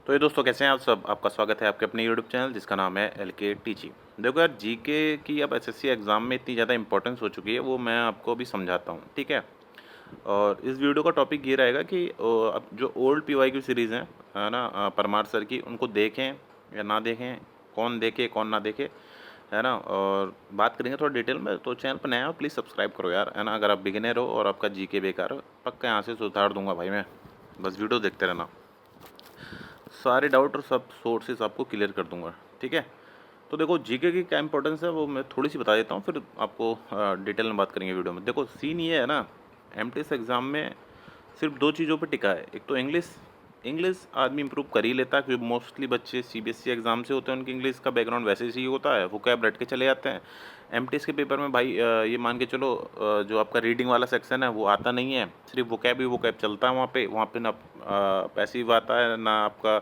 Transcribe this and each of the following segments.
तो ये दोस्तों कैसे हैं आप सब। आपका स्वागत है आपके अपने यूट्यूब चैनल जिसका नाम है LK टीचिंग। देखो यार, जीके की अब एसएससी एग्ज़ाम में इतनी ज़्यादा इंपॉर्टेंस हो चुकी है, वो मैं आपको अभी समझाता हूँ, ठीक है। और इस वीडियो का टॉपिक ये रहेगा कि अब जो ओल्ड PYQ सीरीज़ हैं, है ना, परमार सर की, उनको देखें या ना देखें, कौन देखे कौन ना देखे, है ना। और बात करेंगे थोड़ा डिटेल में। तो चैनल पर नया हो प्लीज़ सब्सक्राइब करो यार, है ना। अगर आप बिगिनर हो और आपका जीके बेकार हो, पक्का यहाँ से सुधार दूंगा भाई मैं। बस वीडियो देखते रहना, सारे डाउट और सब सोर्सेस आपको क्लियर कर दूंगा, ठीक है। तो देखो, जीके की क्या इंपॉर्टेंस है वो मैं थोड़ी सी बता देता हूँ, फिर आपको डिटेल में बात करेंगे वीडियो में। देखो, सीन ये है ना, एमटीएस एग्ज़ाम में सिर्फ दो चीज़ों पे टिका है। एक तो इंग्लिश। इंग्लिश आदमी इंप्रूव कर ही लेता है, क्योंकि मोस्टली बच्चे सीबीएसई एग्ज़ाम से होते हैं, उनकी इंग्लिश का बैकग्राउंड वैसे ही होता है, वोकैब रट के चले जाते हैं। एमटीएस के पेपर में भाई ये मान के चलो, जो आपका रीडिंग वाला सेक्शन है वो आता नहीं है, सिर्फ वोकैब ही वोकैब चलता है वहाँ पे ना पैसिव आता है ना आपका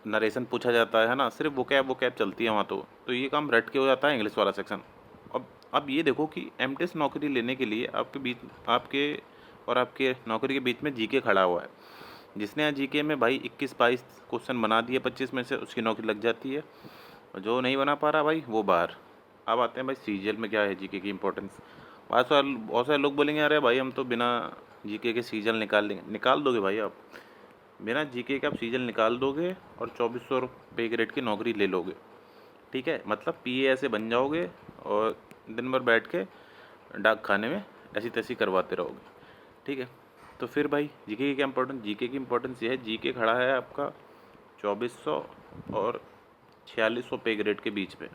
नरेशन पूछा जाता है ना, सिर्फ वोकैब चलती है वहाँ। तो ये काम रट के हो जाता है इंग्लिश वाला सेक्शन। अब ये देखो कि एमटीएस नौकरी लेने के लिए आपके बीच, आपके और आपके नौकरी के बीच में जीके खड़ा हुआ है। जिसने यहाँ जीके में भाई 21-22 क्वेश्चन बना दिए 25 में से, उसकी नौकरी लग जाती है। और जो नहीं बना पा रहा भाई, वो बाहर। अब आते हैं भाई सीजीएल में क्या है जीके की इंपॉर्टेंस। बहुत सारे लोग बोलेंगे अरे भाई हम तो बिना जीके के सीजीएल निकाल लेंगे। निकाल दोगे भाई आप, बिना जीके के आप सीजीएल निकाल दोगे और 2400 पे ग्रेड की नौकरी ले लोगे, ठीक है। मतलब पीए ऐसे बन जाओगे और दिन भर बैठ के डाक खाने में ऐसी तैसी करवाते रहोगे, ठीक है। तो फिर भाई जीके की क्या इंपॉर्टेंस, जीके की इंपॉर्टेंस ये है, जीके खड़ा है आपका 2400 और 4600 पे ग्रेड के बीच में।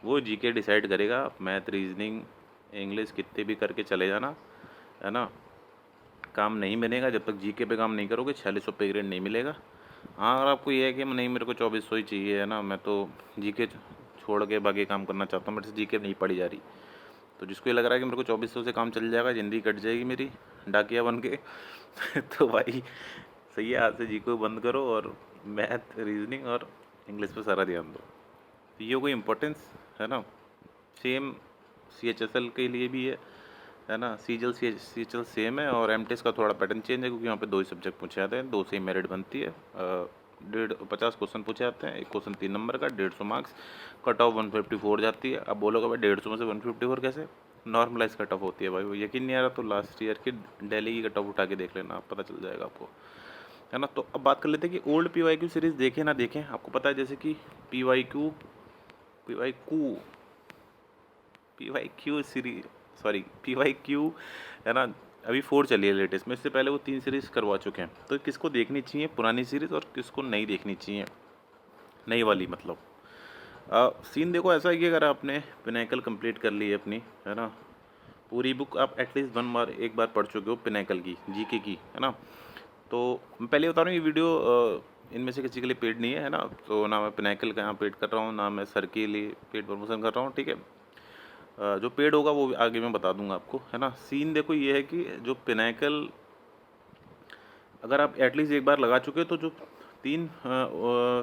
वो जीके डिसाइड करेगा। आप मैथ, रीजनिंग, इंग्लिश कितने भी करके चले जाना, है ना, काम नहीं बनेगा जब तक जीके पे काम नहीं करोगे। 4600 पे ग्रेड नहीं मिलेगा। हाँ, अगर आपको ये है कि नहीं मेरे को 2400 ही चाहिए, है ना, मैं तो जीके छोड़ के बाकी काम करना चाहता हूँ, मेरे से जीके नहीं पढ़ी जा रही, तो जिसको ये लग रहा है कि मेरे को 2400 से काम चल जाएगा, ज़िंदगी कट जाएगी मेरी डाकिया बन के तो भाई सही है, आज से जी को बंद करो और मैथ, रीजनिंग और इंग्लिश पे सारा ध्यान दो। तो ये कोई इम्पोर्टेंस, है ना। सेम CHSL के लिए भी है ना। CHL सेम है, और एमटीएस का थोड़ा पैटर्न चेंज है, क्योंकि यहाँ पे दो ही सब्जेक्ट पूछे जाते हैं, दो से ही मेरिट बनती है। 50 क्वेश्चन पूछे जाते हैं, एक क्वेश्चन 3 नंबर का, 150 मार्क्स। कट ऑफ 154 जाती है। अब बोलोगे भाई 150 में से 154 कैसे, नॉर्मलाइज कट ऑफ होती है भाई। वो यकीन नहीं आ रहा तो लास्ट ईयर की दिल्ली की कट ऑफ उठा के देख लेना, पता चल जाएगा आपको, है ना। तो अब बात कर लेते हैं कि ओल्ड PYQ सीरीज़ देखें ना देखें। आपको पता है जैसे कि PYQ PYQ PYQ series, sorry PYQ, है ना, अभी 4 चली है लेटेस्ट में। इससे पहले वो 3 सीरीज़ करवा चुके हैं। तो किसको देखनी चाहिए पुरानी सीरीज़ और किसको नहीं देखनी चाहिए नई वाली, मतलब सीन देखो ऐसा है कि अगर आपने पिनाकल कंप्लीट कर ली है अपनी, है ना, पूरी बुक आप एटलीस्ट एक बार पढ़ चुके हो पिनाकल की, जीके की, है ना। तो मैं पहले बता रहा हूँ, ये वीडियो इनमें से किसी के लिए पेड नहीं है ना। तो ना मैं पिनाकल का यहाँ पेड कर रहा हूँ, ना मैं सर के लिए पेड प्रमोशन कर रहा हूँ, ठीक है। जो पेड होगा वो आगे मैं बता दूंगा आपको, है ना। सीन देखो ये है कि जो पिनाकल अगर आप एटलीस्ट एक बार लगा चुके हो, तो जो 3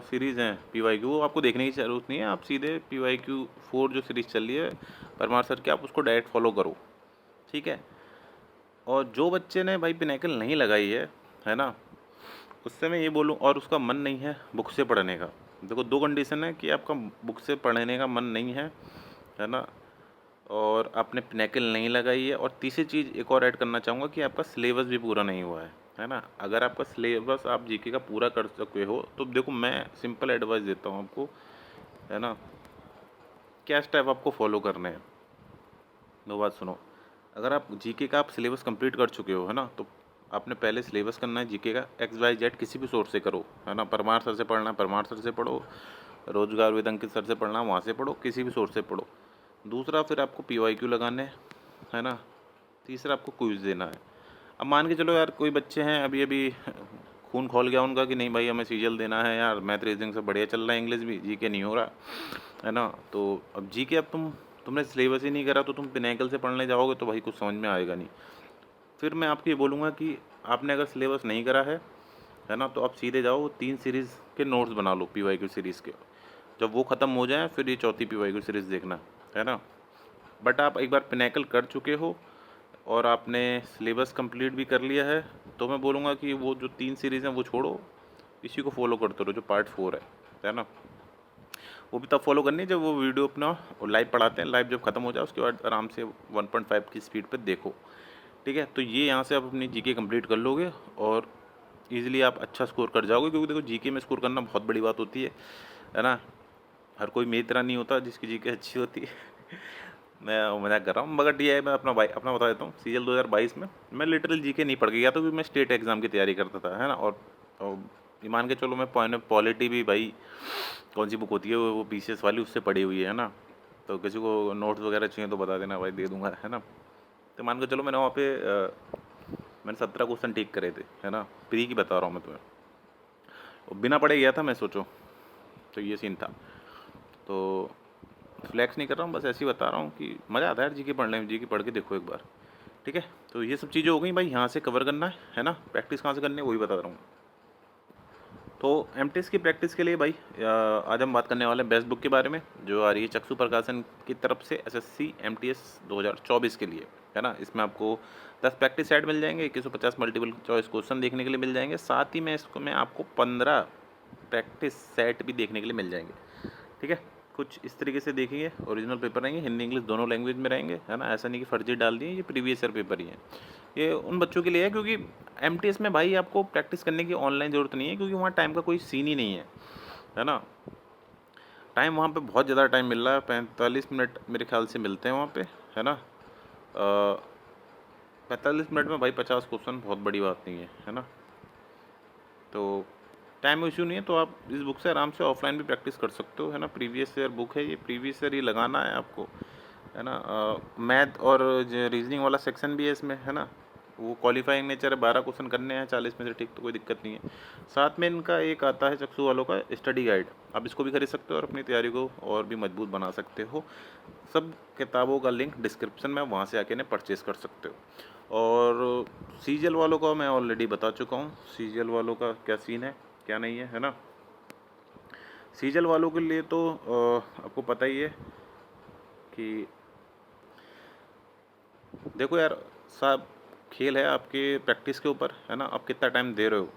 सीरीज़ हैं PYQ, वो आपको देखने की ज़रूरत नहीं है। आप सीधे PYQ 4 जो सीरीज़ चल रही है परमार सर की, आप उसको डायरेक्ट फॉलो करो, ठीक है। और जो बच्चे ने भाई पिनाकल नहीं लगाई है ना, उससे मैं ये बोलूँ, और उसका मन नहीं है बुक से पढ़ने का। देखो, दो कंडीशन है कि आपका बुक से पढ़ने का मन नहीं है ना, और आपने पिनाकल नहीं लगाई है, और तीसरी चीज़ एक और ऐड करना चाहूँगा कि आपका सिलेबस भी पूरा नहीं हुआ है ना। अगर आपका सिलेबस आप जीके का पूरा कर चुके हो, तो देखो मैं सिंपल एडवाइस देता हूँ आपको, है ना। क्या स्टेप आपको फॉलो करने हैं, दो बात सुनो। अगर आप जीके का आप सिलेबस कंप्लीट कर चुके हो, है ना, तो आपने पहले सिलेबस करना है जीके का, XYZ किसी भी सोर्स से करो, है ना। परमार सर से पढ़ना है, परमार सर से पढ़ो। रोजगार विद अंकित सर से पढ़ना है, वहाँ से पढ़ो, किसी भी सोर्स से पढ़ो। दूसरा, फिर आपको PYQ लगाने हैं, है ना। तीसरा, आपको क्विज देना है। अब मान के चलो यार, कोई बच्चे हैं अभी अभी खून खोल गया उनका कि नहीं भाई हमें सीजीएल देना है यार, मैथ रीजनिंग से बढ़िया चल रहा है, इंग्लिश भी, जीके नहीं हो रहा, है ना। तो अब जीके, अब तुमने सिलेबस ही नहीं करा, तो तुम पिनाकल से पढ़ने जाओगे तो भाई कुछ समझ में आएगा नहीं। फिर मैं आपको ये बोलूँगा कि आपने अगर सिलेबस नहीं करा है ना, तो आप सीधे जाओ 3 सीरीज़ के नोट्स बना लो PYQ सीरीज़ के। जब वो ख़त्म हो जाए फिर ये चौथी PYQ सीरीज़ देखना, है ना। बट आप एक बार पिनाकल कर चुके हो और आपने सिलेबस कंप्लीट भी कर लिया है, तो मैं बोलूँगा कि वो जो 3 सीरीज़ हैं वो छोड़ो, इसी को फॉलो करते रहो जो पार्ट 4 है ना। वो भी तब फॉलो करनी है जब वो वीडियो अपना लाइव पढ़ाते हैं, लाइव जब खत्म हो जाए उसके बाद आराम से 1.5 की स्पीड पे देखो, ठीक है। तो ये यहाँ से आप अपनी जीके कंप्लीट कर लोगे और इजीली आप अच्छा स्कोर कर जाओगे, क्योंकि देखो जीके में स्कोर करना बहुत बड़ी बात होती है ना। हर कोई मेरी तरह नहीं होता जिसकी जीके अच्छी होती है मैं मजाक कर रहा हूँ, मगर ये है, मैं अपना बता देता हूँ। सीजल 2022 में मैं लिटरल जीके नहीं पढ़ के गया था, क्योंकि मैं स्टेट एग्ज़ाम की तैयारी करता था, है ना। और ये मान के चलो मैं पॉलिटी भी भाई कौन सी बुक होती है वो BCS वाली, उससे पढ़ी हुई है ना। तो किसी को नोट्स वगैरह चाहिए तो बता देना भाई, दे दूंगा, है ना। तो मान के चलो मैंने वहाँ पे मैंने 17 क्वेश्चन ठीक करे थे, है ना। प्री की बता रहा हूँ मैं तुम्हें, और बिना पढ़े गया था मैं, सोचो। तो ये सीन था। तो फ्लैक्स नहीं कर रहा हूँ, बस ऐसे ही बता रहा हूँ कि मज़ा आता है यार जीके पढ़ने में। जीके पढ़ के देखो एक बार, ठीक है। तो ये सब चीज़ें हो गई भाई, यहाँ से कवर करना है ना। प्रैक्टिस कहाँ से करनी है वही बता रहा हूँ। तो एमटीएस की प्रैक्टिस के लिए भाई आज हम बात करने वाले हैं बेस्ट बुक के बारे में, जो आ रही है चक्षु प्रकाशन की तरफ से एसएससी एमटीएस 2024 के लिए, है ना। इसमें आपको 10 प्रैक्टिस सेट मिल जाएंगे, 2150 मल्टीपल चॉइस क्वेश्चन देखने के लिए मिल जाएंगे, साथ ही में इसको मैं आपको 15 प्रैक्टिस सेट भी देखने के लिए मिल जाएंगे, ठीक है। कुछ इस तरीके से देखेंगे, ओरिजिनल पेपर रहेंगे, हिंदी इंग्लिश दोनों लैंग्वेज में रहेंगे, है ना। ऐसा नहीं कि फर्जी डाल दिए, ये प्रीवियस ईयर पेपर ही है। ये उन बच्चों के लिए है क्योंकि एमटीएस में भाई आपको प्रैक्टिस करने की ऑनलाइन ज़रूरत नहीं है, क्योंकि वहाँ टाइम का कोई सीन ही नहीं है ना। टाइम वहाँ पे बहुत ज़्यादा टाइम मिल रहा है, 45 मिनट मेरे ख्याल से मिलते हैं वहाँ पे, है ना। 45 मिनट में भाई 50 क्वेश्चन बहुत बड़ी बात नहीं है ना। तो टाइम इशू नहीं है, तो आप इस बुक से आराम से ऑफलाइन भी प्रैक्टिस कर सकते हो, है ना। प्रीवियस ईयर बुक है ये, प्रीवियस ईयर ही लगाना है आपको, है ना। मैथ और रीजनिंग वाला सेक्शन भी है इसमें, है ना। वो क्वालिफाइंग नेचर है, 12 क्वेश्चन करने हैं 40 में से, ठीक। तो कोई दिक्कत नहीं है। साथ में इनका एक आता है चक्षु वालों का स्टडी गाइड, आप इसको भी खरीद सकते हो और अपनी तैयारी को और भी मजबूत बना सकते हो। सब किताबों का लिंक डिस्क्रिप्शन में, वहाँ से आके इन्हें परचेज़ कर सकते हो। और सीजल वालों का मैं ऑलरेडी बता चुका हूँ, सीजल वालों का क्या सीन है क्या नहीं है ना। सीजल वालों के लिए तो आपको पता ही है कि देखो यार, सब खेल है आपके प्रैक्टिस के ऊपर, है ना। आप कितना टाइम दे रहे हो।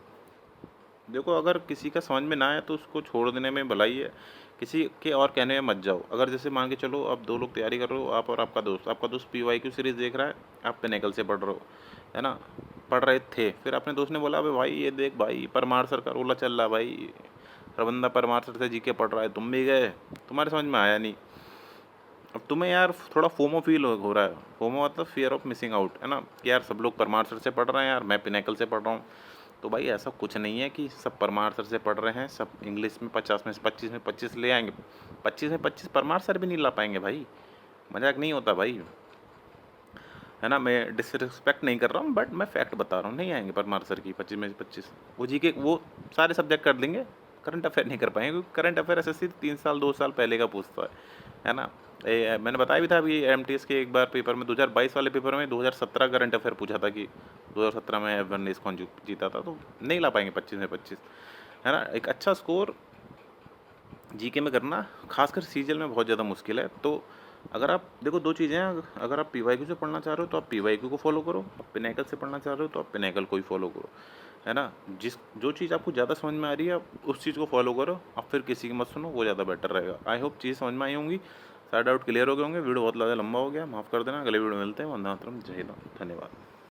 देखो अगर किसी का समझ में ना आए तो उसको छोड़ देने में भलाई है, किसी के और कहने में मत जाओ। अगर जैसे मान के चलो आप 2 लोग तैयारी कर रहे हो, आप और आपका दोस्त PYQ सीरीज़ देख रहा है, आप पिनेकल से पढ़ रहे हो, है ना। पढ़ रहे थे, फिर अपने दोस्त ने बोला अबे भाई ये देख भाई परमार सर का रोला चल रहा भाई, प्रबंधा परमार सर से जीके पढ़ रहा है, तुम भी गए, तुम्हारे समझ में आया नहीं। अब तुम्हें यार थोड़ा फोमो फील हो रहा है। फोमो मतलब फियर ऑफ मिसिंग आउट, है ना, कि यार सब लोग परमार सर से पढ़ रहे हैं यार, मैं पिनेकल से पढ़ रहा हूँ। तो भाई ऐसा कुछ नहीं है कि सब परमार सर से पढ़ रहे हैं, सब इंग्लिश में 50 में से 25 में 25 ले आएंगे। 25 में 25 परमार सर भी नहीं ला पाएंगे भाई, मजाक नहीं होता भाई, है ना। मैं डिसरिस्पेक्ट नहीं कर रहा हूँ, बट मैं फैक्ट बता रहा हूँ, नहीं आएंगे परमार सर की 25 में से 25। वो जीके वो सारे सब्जेक्ट कर लेंगे, करंट अफेयर नहीं कर पाएंगे, क्योंकि करंट अफेयर एसएससी 3 साल 2 साल पहले का पूछता है ना। मैंने बताया भी था अभी एमटीएस के एक बार पेपर में, 2022 वाले पेपर में 2017 करंट अफेयर पूछा था कि 2017 में F1 रेस कौन जीता था, तो नहीं ला पाएंगे 25 में 25, है ना। एक अच्छा स्कोर जीके में करना खासकर सीजल में बहुत ज़्यादा मुश्किल है। तो अगर आप देखो 2 चीज़ें हैं, अगर आप PYQ से पढ़ना चाह रहे हो तो आप PYQ को फॉलो करो, पिनेकल से पढ़ना चाह रहे हो तो आप पिनेकल को ही फॉलो करो, है ना। जो चीज़ आपको ज़्यादा समझ में आ रही है आप उस चीज़ को फॉलो करो, आप फिर किसी की मत सुनो, वो ज़्यादा बेटर रहेगा। आई होप चीज़ समझ में आई होंगी, सारे डाउट क्लियर हो गए होंगे। वीडियो बहुत ज़्यादा लंबा हो गया, माफ़ कर देना। अगले वीडियो में मिलते हैं। वंदे मातरम, जय हिंद, धन्यवाद।